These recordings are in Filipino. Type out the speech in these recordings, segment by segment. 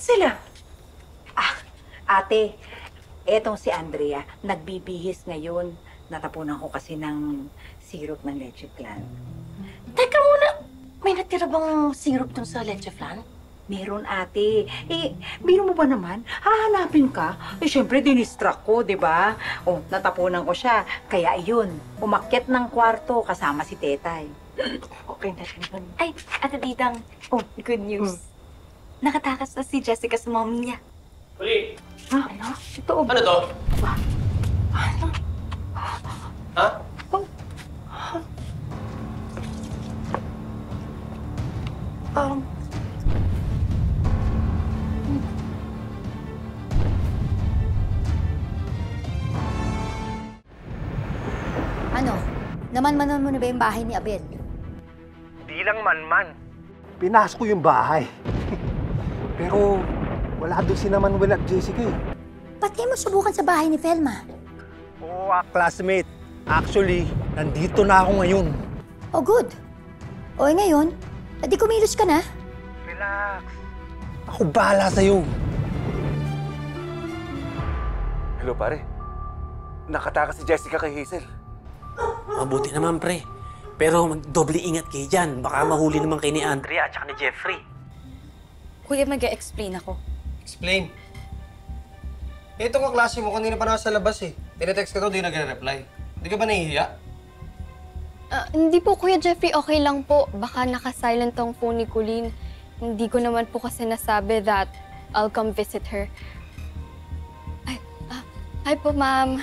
sila? Ate, etong si Andrea, nagbibihis ngayon. Natapunan ko kasi ng syrup ng leche flan. Teka muna, may natira bang syrup dun sa leche flan? Meron, ate. Biro mo ba naman? Hahanapin ka? Siyempre, dinistract ko, di ba? Natapunan ko siya. Kaya yun, umakyat ng kwarto kasama si Tetay. Okay na rin yun. Ay, Ate Didang. Good news. Nakatakas na si Jessica sa mommy niya. Uli! Ano? Ito, Ano to? Ano? Ha? Ano? Naman-manan mo na ba yung bahay ni Abel? Di lang man-man. Pinasok ko yung bahay. Pero wala doon si Manuel at Jessica eh. Ba't kayo mo subukan sa bahay ni Felma? Oo, classmate. Actually, nandito na ako ngayon. Oh, good. O ngayon, edi kumilos ka na. Relax. Ako bahala sa'yo. Hello, pare. Nakatakas si Jessica kay Hazel. Mabuti naman, pre. Pero magdoble ingat kayo dyan. Baka mahuli naman kayo ni Andrea at saka ni Jeffrey. Kuya, mag-explain ako. Explain. Ito ka klase mo, kanina pa nasa labas eh. Tinetext ka daw, di nagre-reply. Hindi ka ba nahihiya? Hindi po, Kuya Jeffrey, okay lang po. Baka naka-silent ang phone ni Colleen. Hindi ko naman po kasi nasabi that I'll come visit her. Ay, hi po, ma'am.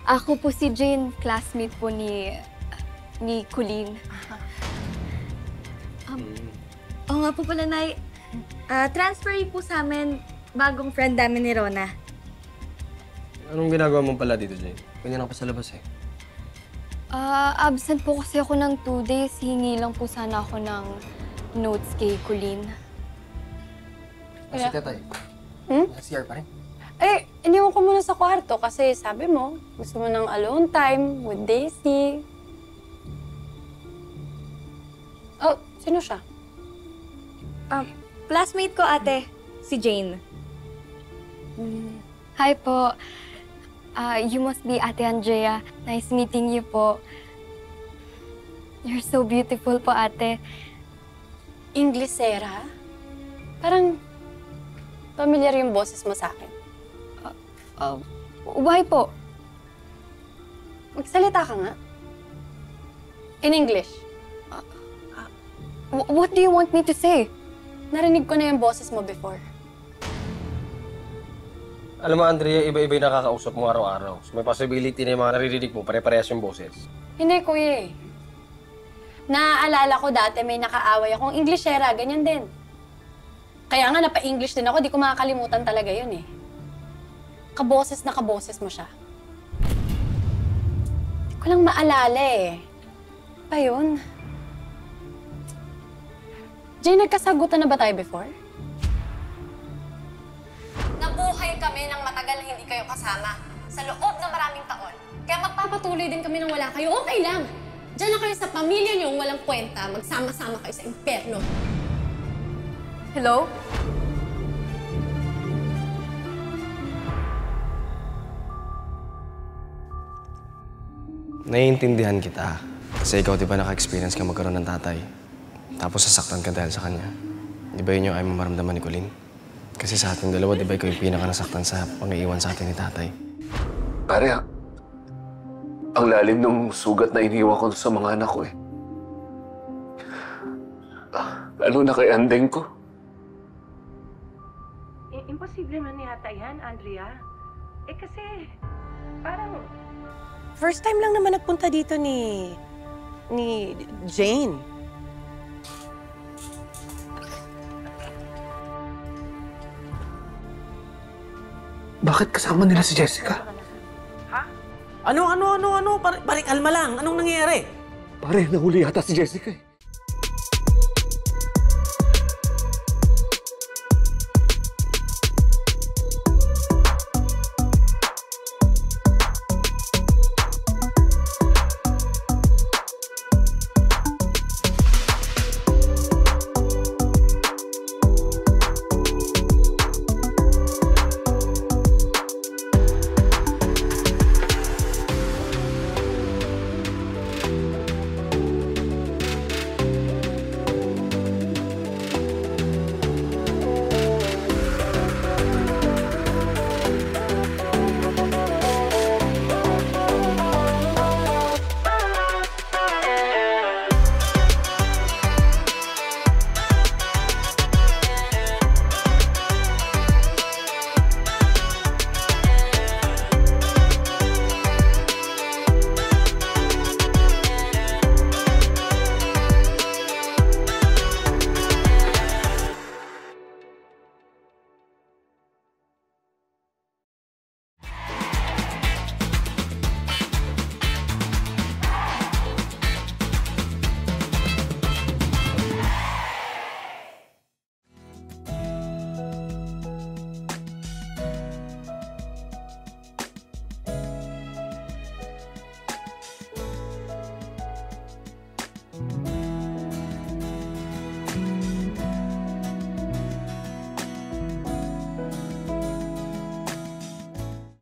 Ako po si Jane, classmate po ni Colleen. Oo nga po pala, Nay. Transfer po sa amin, bagong friend namin ni Rona. Anong ginagawa mo pala dito, Jane? Kanina ka pa sa labas eh. Absent po kasi ako ng 2 days. Hingi lang po sana ako ng notes kay Colleen. Si Tetay. CR pa rin. Eh, iniwan ko muna sa kwarto kasi sabi mo, gusto mo ng alone time with Daisy. Oh, sino siya? Classmate ko, ate. Si Jane. Hi po. You must be Ate Andrea. Nice meeting you po. You're so beautiful po, ate. Inglesera? Parang familiar yung boses mo sa akin. Why po? Magsalita ka nga. In English. What do you want me to say? Narinig ko na yung boses mo before. Alam mo, Andrea, iba-iba yung nakakausap mo araw-araw. So may possibility na yung mga naririnig mo, pare-parehas yung boses. Hindi, kuya eh. Naaalala ko dati may nakaaway akong Inglesera, ganyan din. Kaya nga napa-English din ako, di ko makakalimutan talaga yun eh. Kaboses na kaboses mo siya. Di ko lang maalala eh. Pa yun? Jay, nagkasagutan na ba tayo before? Nabuhay kami ng matagal na hindi kayo kasama sa loob ng maraming taon. Kaya magpapatuloy din kami nang wala kayo. Okay lang. Diyan na kayo sa pamilya niyong walang kwenta. Magsama-sama kayo sa impyerno. Hello? Naiintindihan kita. Kasi ikaw, di ba, naka-experience ka magkaroon ng tatay. Tapos sasaktan ka dahil sa kanya. Di ba yun yung ayaw mo maramdaman ni Colleen? Kasi sa ating dalawa, di ba ikaw yung pinaka-nasaktan sa pang-iiwan sa atin ni tatay? Pare, ang lalim ng sugat na iniwan ko sa mga anak ko eh. Ano na kay Andeng ko? Imposible man yata yan, Andrea. Kasi parang First time lang naman nagpunta dito ni Jane. Bakit kasama nila si Jessica? Ano? Pare, kalma lang. Anong nangyayari? Pare, nahuli yata si Jessica eh.